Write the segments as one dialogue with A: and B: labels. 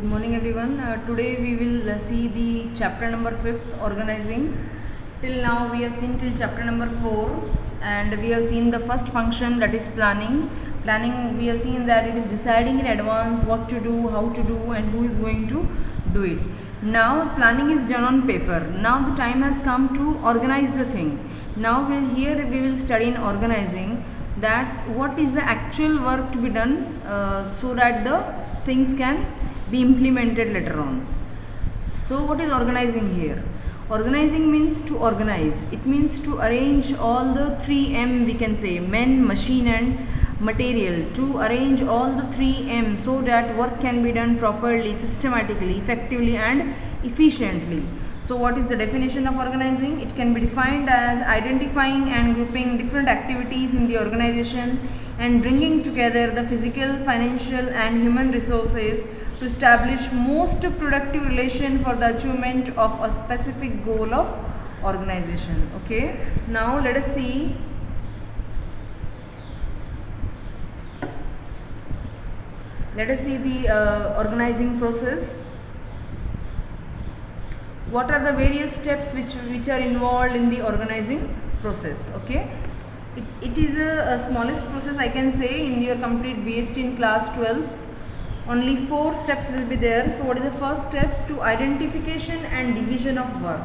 A: Good morning everyone. Today we will see the chapter number 5th, organizing. Till now we have seen till chapter number 4 and we have seen the first function, that is planning. Planning, we have seen that it is deciding in advance what to do, how to do and who is going to do it. Now planning is done on paper. Now the time has come to organize the thing. Now here we will study in organizing, that what is the actual work to be done so that the things can be implemented later on. So what is organizing here? Organizing means to organize. It means to arrange all the 3M, we can say, men, machine and material, to arrange all the 3M so that work can be done properly, systematically, effectively and efficiently. So what is the definition of organizing? It can be defined as identifying and grouping different activities in the organization and bringing together the physical, financial and human resources to establish most productive relation for the achievement of a specific goal of organization. Okay, now let us see the organizing process. What are the various steps which are involved in the organizing process? Okay, it is a smallest process, I can say, in your complete BST in class 12. Only 4 steps will be there. So what is the first step? To identification and division of work.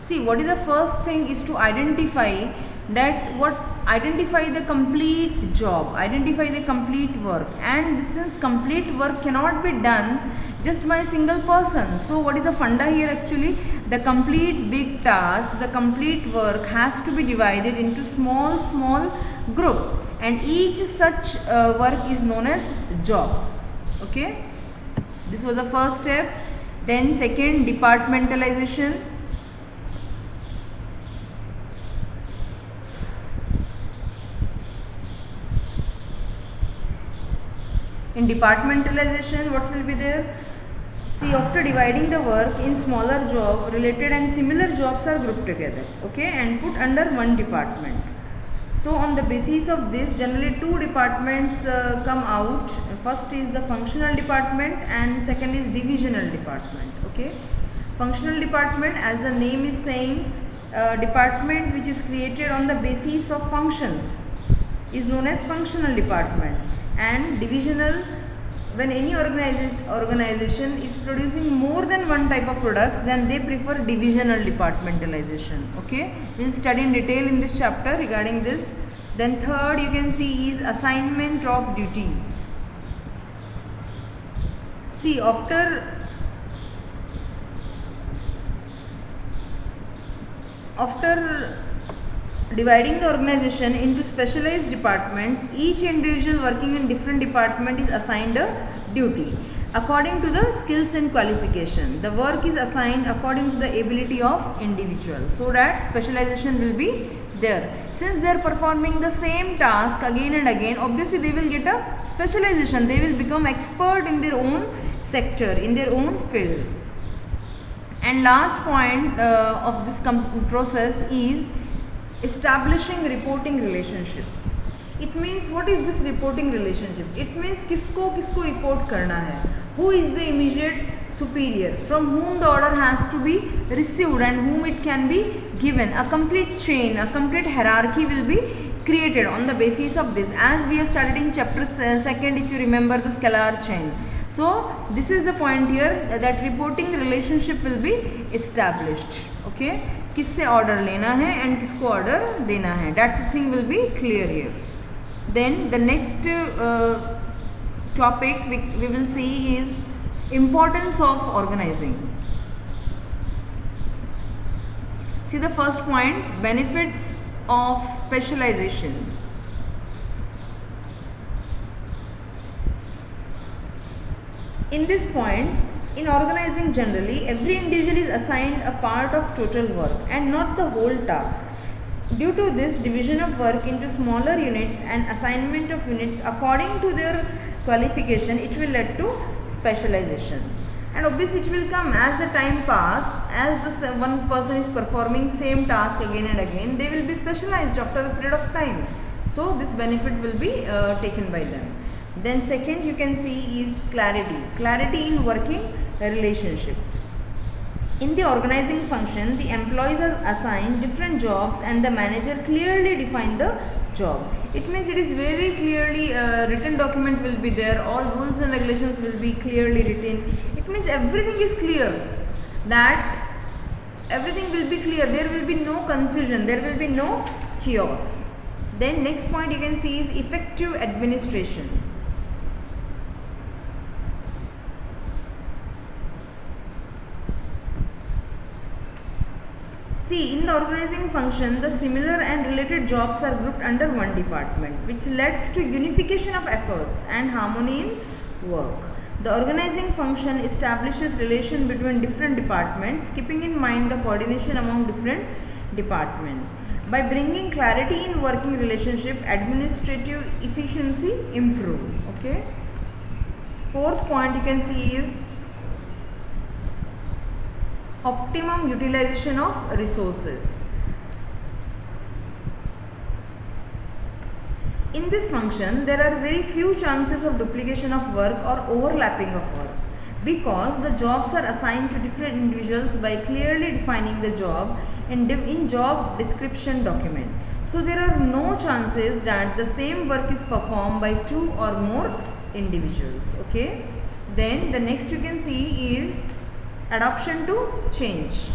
A: See, what is the first thing is to identify the complete job, identify the complete work, and since complete work cannot be done just by a single person. So what is the funda here actually? The complete big task, the complete work has to be divided into small group, and each such work is known as job. Okay, this was the first step. Then second, departmentalization. In departmentalization, what will be there? See, after dividing the work in smaller job, related and similar jobs are grouped together, okay, and put under one department. So on the basis of this, generally 2 departments come out. First is the functional department and second is divisional department. Okay, functional department, as the name is saying, department which is created on the basis of functions is known as functional department. And divisional, when any organization is producing more than one type of products, then they prefer divisional departmentalization. Okay, we will study in detail in this chapter regarding this. Then third, you can see, is assignment of duties. See, after dividing the organization into specialized departments, each individual working in different department is assigned a duty according to the skills and qualification. The work is assigned according to the ability of individual, so that specialization will be there. Since they are performing the same task again and again, obviously they will get a specialization. They will become expert in their own sector, in their own field. And last point of this process is establishing reporting relationship. It means, what is this reporting relationship? It means किसको report करना है, who is the immediate superior, from whom the order has to be received and whom it can be given. A complete chain, a complete hierarchy will be created on the basis of this, as we have studied in chapter 2nd, if you remember, the scalar chain. So this is the point here, that reporting relationship will be established. Okay, किससे order लेना है and किसको order देना है, that thing will be clear here. Then the next topic we will see is importance of organizing. See the first point, benefits of specialization. In this point, in organizing generally, every individual is assigned a part of total work and not the whole task. Due to this division of work into smaller units and assignment of units according to their qualification, it will lead to specialization. And obviously it will come as the time pass, as the one person is performing same task again and again, they will be specialized after a period of time. So this benefit will be taken by them. Then second you can see is clarity in working relationship. In the organizing function, the employees are assigned different jobs and the manager clearly define the job. It means it is very clearly written document will be there, all rules and regulations will be clearly written. It means everything is clear, that everything will be clear, there will be no confusion, there will be no chaos. Then next point you can see is effective administration. See, in the organizing function, the similar and related jobs are grouped under one department, which leads to unification of efforts and harmony in work. The organizing function establishes relation between different departments, keeping in mind the coordination among different departments. By bringing clarity in working relationship, administrative efficiency improves. Okay. Fourth point you can see is optimum utilization of resources. In this function, there are very few chances of duplication of work or overlapping of work, because the jobs are assigned to different individuals by clearly defining the job in job description document. So there are no chances that the same work is performed by two or more individuals. Okay. Then the next you can see is adoption to change.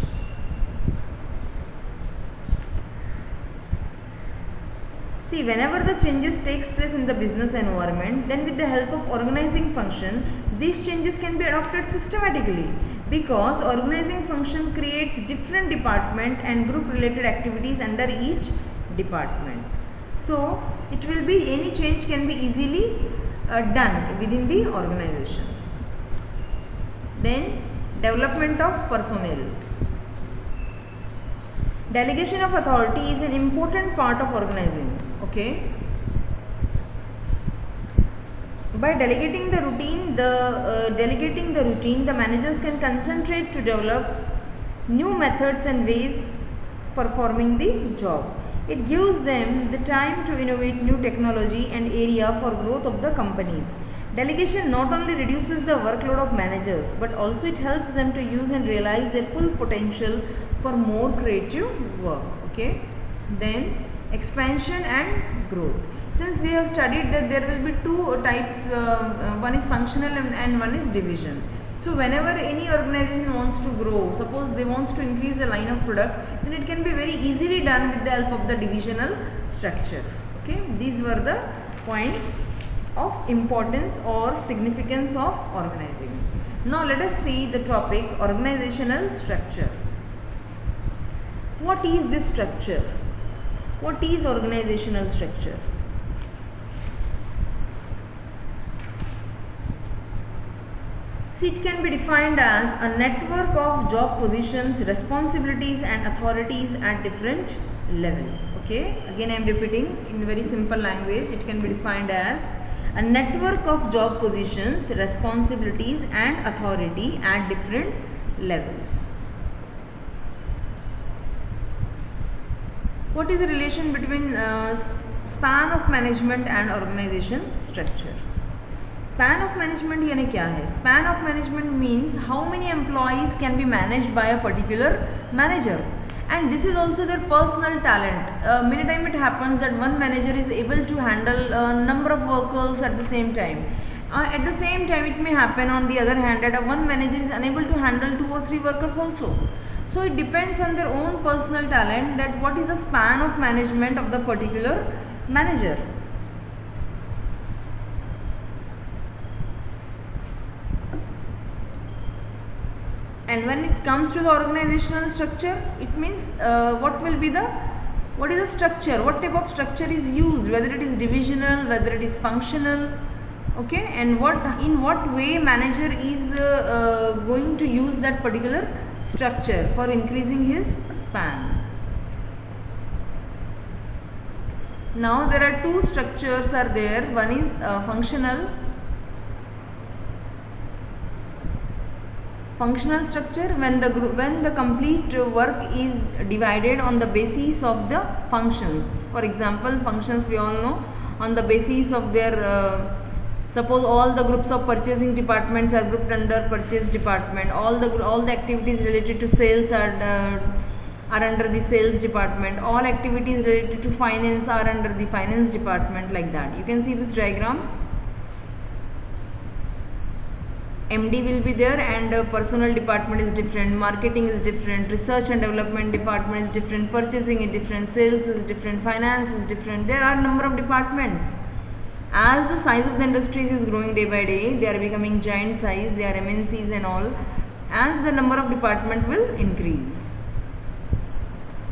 A: See, whenever the changes takes place in the business environment, then with the help of organizing function, these changes can be adopted systematically, because organizing function creates different department and group related activities under each department. So it will be, any change can be easily done within the organization. Then development of personnel. Delegation of authority is an important part of organizing. Okay. By delegating the routine, the managers can concentrate to develop new methods and ways performing the job. It gives them the time to innovate new technology and area for growth of the companies. Delegation not only reduces the workload of managers, but also it helps them to use and realize their full potential for more creative work. Okay. Then expansion and growth. Since we have studied that there will be two types, one is functional and one is division. So whenever any organization wants to grow, suppose they wants to increase the line of product, then it can be very easily done with the help of the divisional structure. Okay. These were the points of importance or significance of organizing. Now let us see the topic organizational structure. What is this structure? What is organizational structure? See, it can be defined as a network of job positions, responsibilities and authorities at different levels. Okay, again I am repeating in very simple language. It can be defined as a network of job positions, responsibilities and authority at different levels. What is the relation between span of management and organization structure? Span of management यानी क्या है? Span of management means how many employees can be managed by a particular manager, and this is also their personal talent. Many times it happens that one manager is able to handle a number of workers at the same time. At the same time, it may happen on the other hand that one manager is unable to handle 2 or 3 workers also. So it depends on their own personal talent that what is the span of management of the particular manager. And when it comes to the organizational structure, it means what is the structure, what type of structure is used, whether it is divisional, whether it is functional, okay, and in what way manager is going to use that particular structure for increasing his span. Now there are two structures are there. One is functional structure, when the complete work is divided on the basis of the function. For example, functions we all know on the basis of their Suppose all the groups of purchasing departments are grouped under purchase department. All the activities related to sales are under the sales department. All activities related to finance are under the finance department, like that. You can see this diagram. MD will be there, and personal department is different, marketing is different, research and development department is different, purchasing is different, sales is different, finance is different. There are number of departments. As the size of the industries is growing day by day, they are becoming giant size, they are MNCs and all, and the number of department will increase.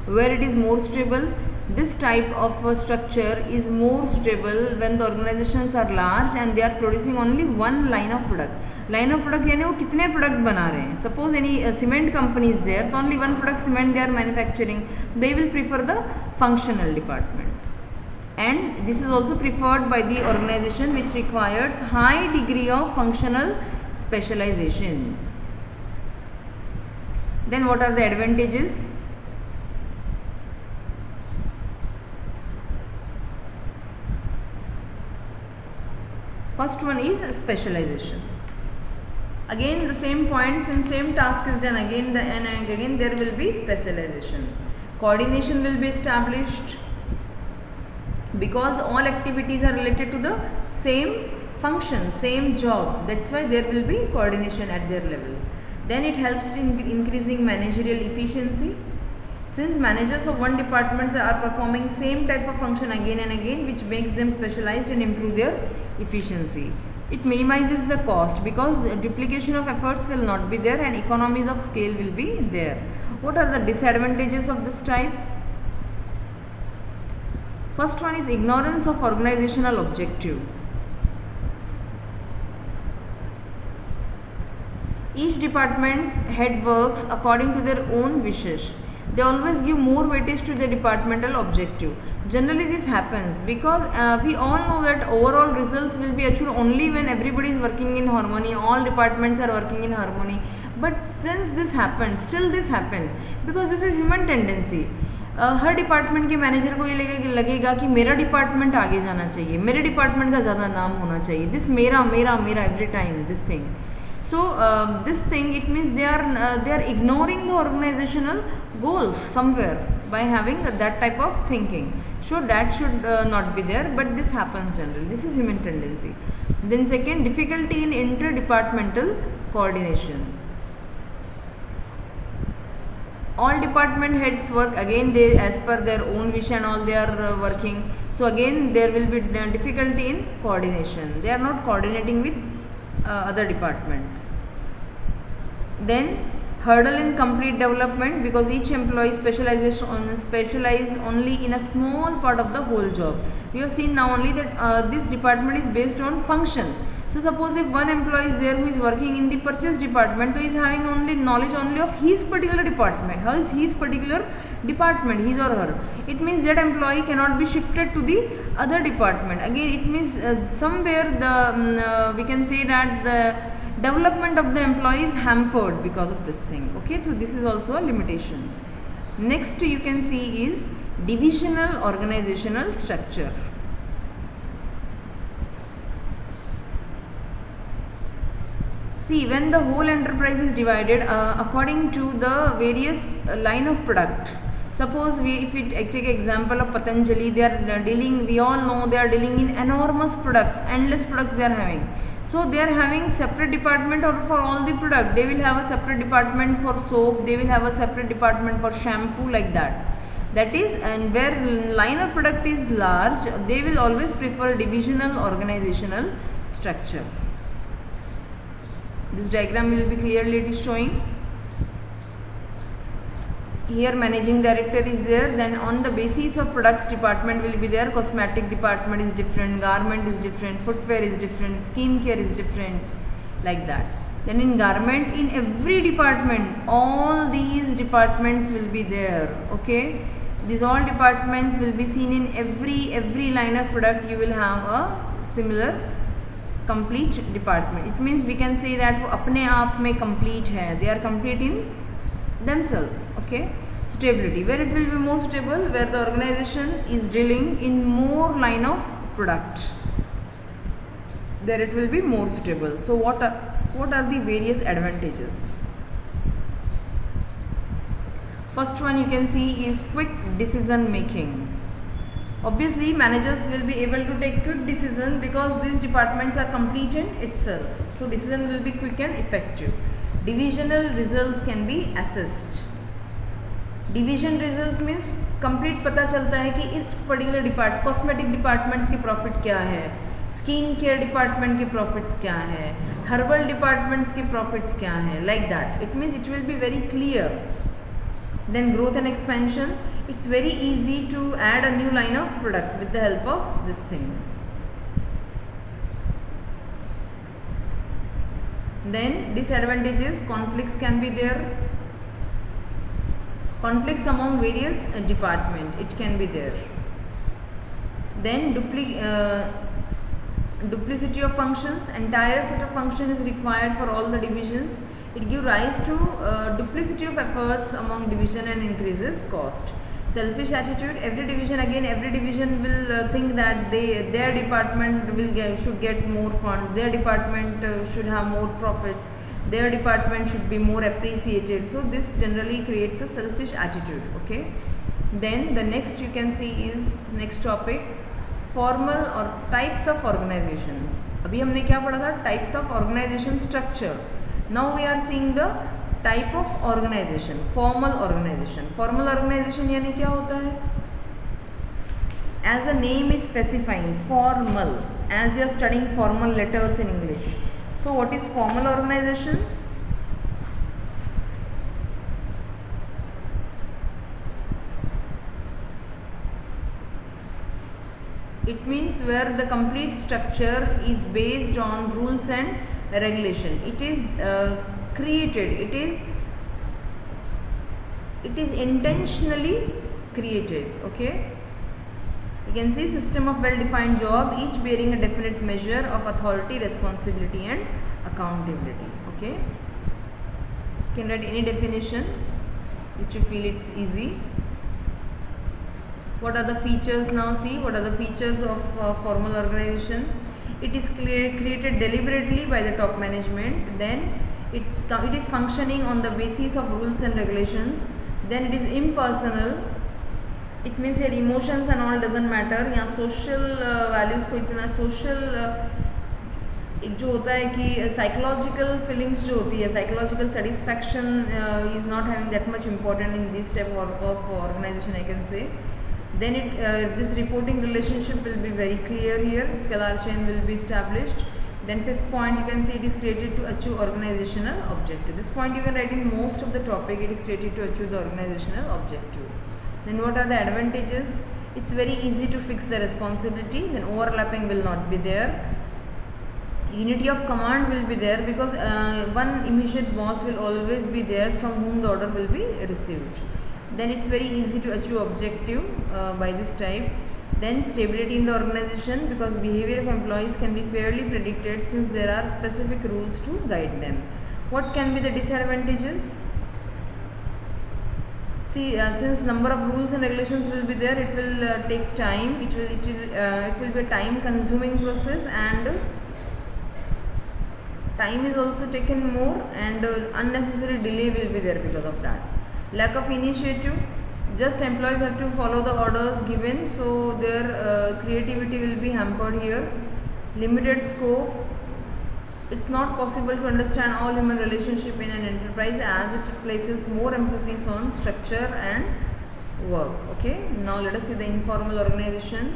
A: Where it is more stable, this type of structure is more stable when the organizations are large and they are producing only one line of product. Line of product यानी वो कितने product बना रहे हैं. Suppose any cement company is there, तो only one product cement they are manufacturing. They will prefer the functional department. And this is also preferred by the organization which requires high degree of functional specialization. Then what are the advantages? First one is specialization. Again the same points and same task is done again and again, there will be specialization. Coordination will be established because all activities are related to the same function, same job. That's why there will be coordination at their level. Then it helps in increasing managerial efficiency. Since managers of one department are performing same type of function again and again, which makes them specialized and improve their efficiency. It minimizes the cost because the duplication of efforts will not be there and economies of scale will be there. What are the disadvantages of this type? First one is ignorance of organizational objective. Each department's head works according to their own wishes. They always give more weightage to the departmental objective. Generally this happens because we all know that overall results will be achieved only when everybody is working in harmony, all departments are working in harmony. But since this happened, still this happened because this is human tendency. Her department के manager को ये लगेगा कि मेरा department आगे जाना चाहिए, मेरे डिपार्टमेंट का ज़्यादा नाम होना चाहिए, दिस मेरा मेरा मेरा every time this thing. So this thing, it means they are ignoring the organizational goals somewhere by having that type of thinking. So that should not be there, but this happens generally. This is human tendency. Then second, difficulty in interdepartmental coordination. All department heads work again they as per their own wish and all they are working. So again there will be difficulty in coordination. They are not coordinating with other department. Then hurdle in complete development because each employee specialize only in a small part of the whole job. We have seen now only that this department is based on function. So suppose if one employee is there who is working in the purchase department, so he is having only knowledge only of his particular department, his particular department, his or her. It means that employee cannot be shifted to the other department. Again, it means somewhere the we can say that the development of the employee is hampered because of this thing. Okay, so this is also a limitation. Next you can see is divisional organizational structure. See, when the whole enterprise is divided according to the various line of product. Suppose if we take example of Patanjali, they are dealing, we all know they are dealing in enormous products, endless products they are having. So they are having separate department for all the product. They will have a separate department for soap, they will have a separate department for shampoo, like that. That is, and where line of product is large, they will always prefer divisional organizational structure. This diagram will be clearly showing. Here managing director is there, then on the basis of products department will be there, cosmetic department is different, garment is different, footwear is different, skin care is different, like that. Then in garment, in every department, all these departments will be there. Okay, these all departments will be seen in every line of product. You will have a similar complete department. It means we can say that वो अपने आप में complete है, they are complete in themselves. Okay, stability, where it will be more stable, where the organization is dealing in more line of product. there it will be more suitable. So what are the various advantages? First one you can see is quick decision making. Obviously managers will be able to take quick decision because these departments are complete in itself. So decision will be quick and effective. Divisional results can be assessed. Division results means complete पता चलता है कि इस particular cosmetic departments की profit क्या है, skin care department के profits क्या है, हर्बल डिपार्टमेंट्स के प्रॉफिट्स क्या है, like that. It means it will be very clear. Then growth and expansion, it's very easy to add a new line of product with the help of this thing. Then disadvantages, conflicts can be there. Conflicts among various department, it can be there. Then duplicity of functions, entire set of function is required for all the divisions. It gives rise to duplicity of efforts among division and increases cost. Selfish attitude, every division will think that their department should get more funds, their department should have more profits, their department should be more appreciated. So this generally creates a selfish attitude. Okay. Then the next you can see is next topic, formal or types of organization. अभी हमने क्या पढ़ा था? Types of organization structure. Now we are seeing the type of organisation, formal organisation. Formal organisation यानी क्या होता है? As a name is specifying formal, as you are studying formal letters in English. So what is formal organisation? It means where the complete structure is based on rules and regulation. It is created, it is intentionally created. Okay, you can see system of well defined job, each bearing a definite measure of authority, responsibility and accountability. Okay, you can write any definition which you feel it's easy. What are the features? Now see what are the features of formal organization. It is created deliberately by the top management. Then it is functioning on the basis of rules and regulations. Then it is impersonal. It means your emotions and all doesn't matter. यहाँ social values को इतना social एक जो होता है कि psychological feelings जो होती है, psychological satisfaction is not having that much important in this type of organization, I can say. Then this reporting relationship will be very clear here. Scalar chain will be established. Then fifth point, you can see it is created to achieve organizational objective. This point you can write in most of the topic. It is created to achieve the organizational objective. Then what are the advantages? It's very easy to fix the responsibility. Then overlapping will not be there. Unity of command will be there because one immediate boss will always be there from whom the order will be received. Then it's very easy to achieve objective by this type. Then stability in the organization because behavior of employees can be fairly predicted since there are specific rules to guide them. What can be the disadvantages? See, since number of rules and regulations will be there, it will take time. It will be a time consuming process, and time is also taken more, and unnecessary delay will be there because of that. Lack of initiative, just employees have to follow the orders given, so their creativity will be hampered here. Limited scope, it's not possible to understand all human relationship in an enterprise as it places more emphasis on structure and work. Okay, now let us see the informal organization.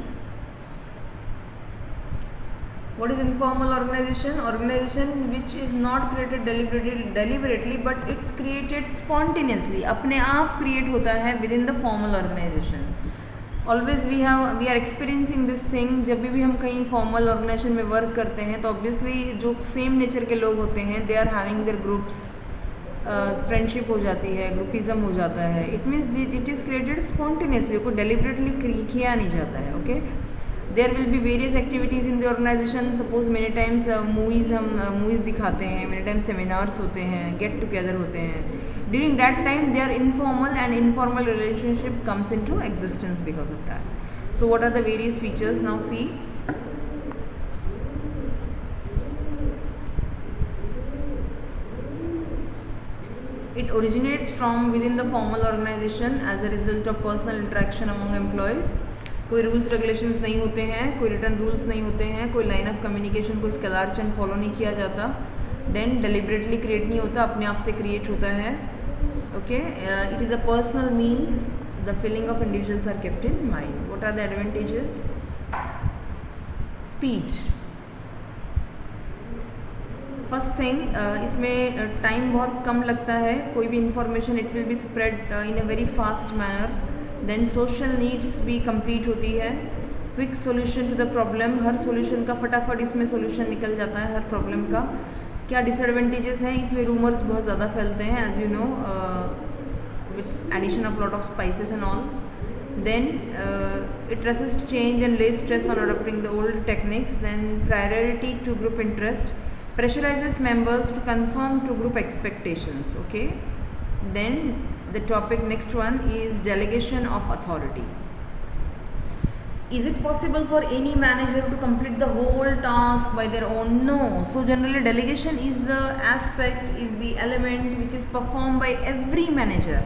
A: What is informal organization? Organization which is not created deliberately but it's created spontaneously. अपने आप create होता है within the formal organization. Always we are experiencing this thing. जब भी हम कहीं formal organization में work करते हैं तो obviously जो same nature के लोग होते हैं they are having their groups. Friendship हो जाती है, ग्रुपिज्म हो जाता है. It means it is created spontaneously, को डेलिबरेटली किया नहीं जाता है. Okay, there will be various activities in the organisation. Suppose many times movies दिखाते हैं, मेनी टाइम्स सेमिनार्स होते हैं, गेट टुगेदर होते हैं. During that time they are informal and informal relationship comes into existence because of that. So what are the various features? Now see, It originates from within the formal organization as a result of personal interaction among employees. कोई rules regulations नहीं होते हैं, कोई return rules नहीं होते हैं, कोई line of communication, कोई स्केलर चेन फॉलो नहीं किया जाता. देन डेलिबरेटली क्रिएट नहीं होता, अपने आप से क्रिएट होता है. Okay, it is a personal means. The feeling of individuals are kept in mind. What are the advantages? Speed. First thing, इसमें टाइम बहुत कम लगता है. कोई भी information it will be spread in a very fast manner. Then social needs भी complete होती है. Quick solution to the problem. हर सोल्यूशन का फटाफट इसमें सोल्यूशन निकल जाता है हर प्रॉब्लम का. क्या डिसएडवांटेजेस हैं? इसमें रूमर्स बहुत ज़्यादा फैलते हैं, as you know, with addition of lot of spices and all. Then it resists change and lays stress on adopting the old techniques. Then priority to group interest, pressurizes members to conform to group expectations. Okay, then the topic next one is delegation of authority. Is it possible for any manager to complete the whole task by their own? No. So generally delegation is the aspect, is the element which is performed by every manager.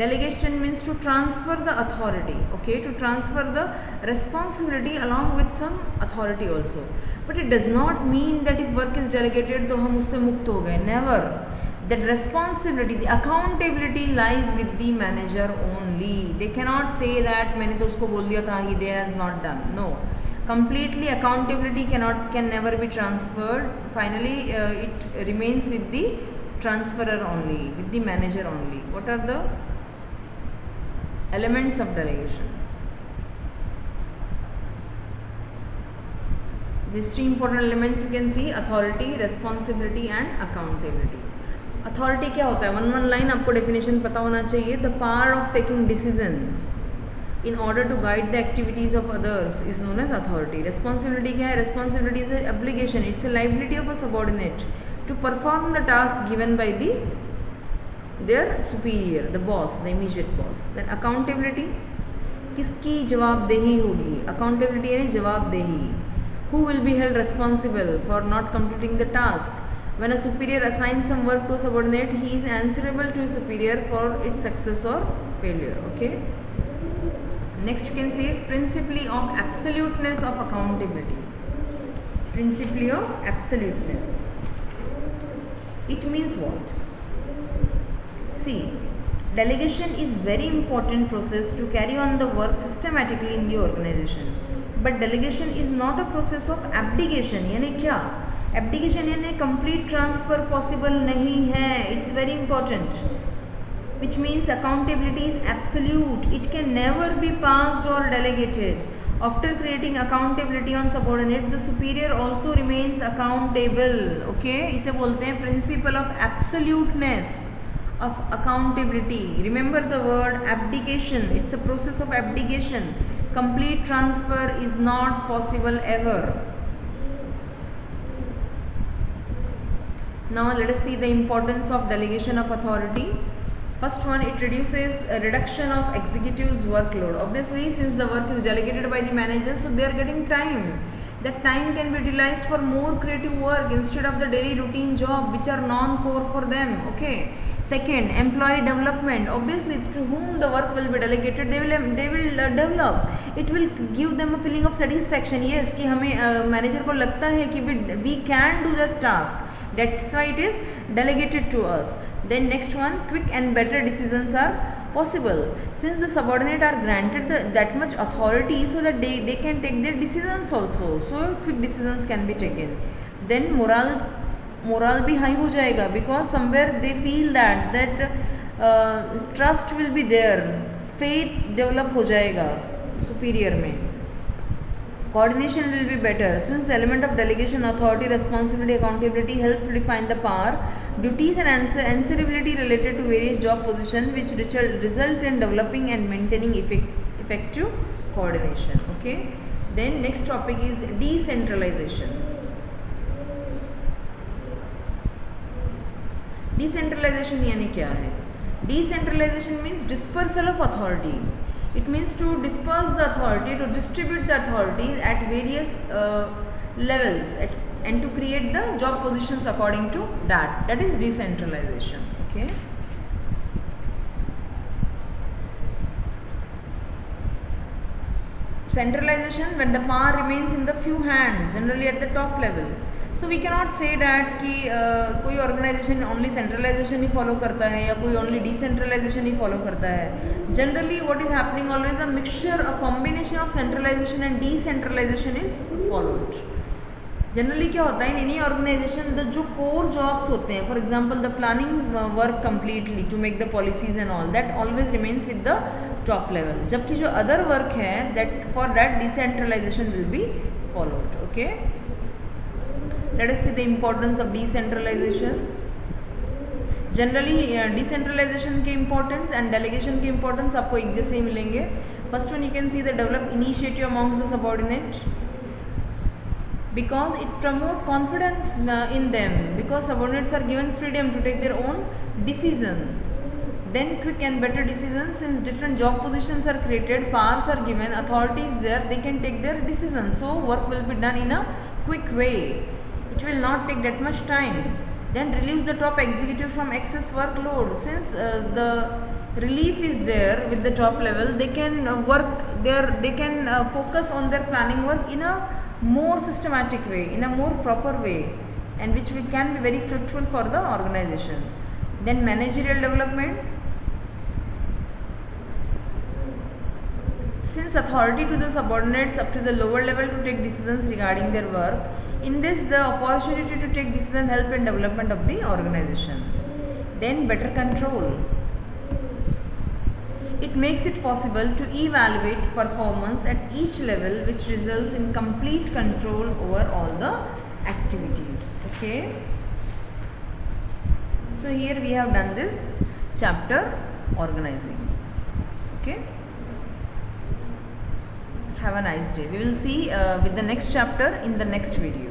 A: Delegation means to transfer the authority, okay, to transfer the responsibility along with some authority also. But it does not mean that if work is delegated तो हम उससे मुक्त हो गए. Never. That responsibility, the accountability lies with the manager only. They cannot say that मैंने तो उसको बोल दिया था, he has not done. No. Completely accountability can never be transferred. Finally, it remains with the transferor only, with the manager only. What are the elements of delegation? These three important elements you can see: authority, responsibility and accountability. Authority क्या होता है? one line आपको definition पता होना चाहिए. The power of taking decision in order to guide the activities of others is known as authority. Responsibility क्या है? Responsibility is an obligation. It's a liability of a subordinate to perform the task given by their superior, the boss, the immediate boss. Then accountability, किसकी जवाबदेही होगी? Accountability यानी जवाबदेही. Who will be held responsible for not completing the task? When a superior assigns some work to a subordinate, he is answerable to his superior for its success or failure. Okay. Next you can say is principle of absoluteness of accountability. Principle of absoluteness. It means what? See, delegation is very important process to carry on the work systematically in the organization. But delegation is not a process of abdication. यानी क्या? Abdication यानी complete transfer possible नहीं है. It's very important. Which means accountability is absolute. It can never be passed or delegated. After creating accountability on subordinates, the superior also remains accountable. Okay, इसे बोलते हैं principle of absoluteness of accountability. Remember the word abdication. It's a process of abdication. Complete transfer is not possible ever. Now let us see the importance of delegation of authority. First one, it reduces a reduction of executives' workload. Obviously, since the work is delegated by the manager, so they are getting time. That time can be utilized for more creative work instead of the daily routine job which are non-core for them. Okay. Second, employee development. Obviously, to whom the work will be delegated, they will develop. It will give them a feeling of satisfaction. Yes, कि हमें manager को लगता है कि we can do that task. That's why it is delegated to us. Then next one, quick and better decisions are possible since the subordinate are granted that much authority, so that they can take their decisions also. So quick decisions can be taken. Then morale भी high हो जाएगा, because somewhere they feel that trust will be there, faith develop हो जाएगा superior में. Coordination will be better since the element of delegation, authority, responsibility, accountability help to define the power, duties and answerability related to various job positions, which result in developing and maintaining effective coordination. Okay. Then next topic is decentralization. Decentralization यानी क्या है? Decentralization means dispersal of authority. It means to disperse the authority, to distribute the authorities at various levels and to create the job positions according to that. That is decentralization. Okay. centralization when the power remains in the few hands, generally at the top level. So we cannot say that कि कोई organization only centralization ही follow करता है या कोई only decentralization ही follow करता है. Generally what is happening always a mixture, a combination of centralization and decentralization is followed. Generally क्या होता है इन एनी ऑर्गेनाइजेशन जो कोर जॉब्स होते हैं, for example the planning work completely to make the policies and all that always remains with the top level, जबकि जो other work है that for that decentralisation will be followed. Okay, let us see the importance of decentralisation. Generally decentralisation के importance and delegation के importance आपको एक जैसे ही मिलेंगे. First one you can see the develop initiative amongst the subordinate, because it promote confidence in them, because subordinates are given freedom to take their own decision, then quick and better decisions. Since different job positions are created, powers are given, authority is there, they can take their decisions, so work will be done in a quick way, which will not take that much time. Then relieves the top executive from excess workload. Since the relief is there with the top level, they can work there, they can focus on their planning work in a more systematic way, in a more proper way, and which we can be very fruitful for the organization. Then managerial development. Since authority to the subordinates up to the lower level to take decisions regarding their work, in this the opportunity to take decisions help in development of the organization. Then better control. It makes it possible to evaluate performance at each level, which results in complete control over all the activities. Okay, so here we have done this chapter organizing. Okay, have a nice day. We will see with the next chapter in the next video.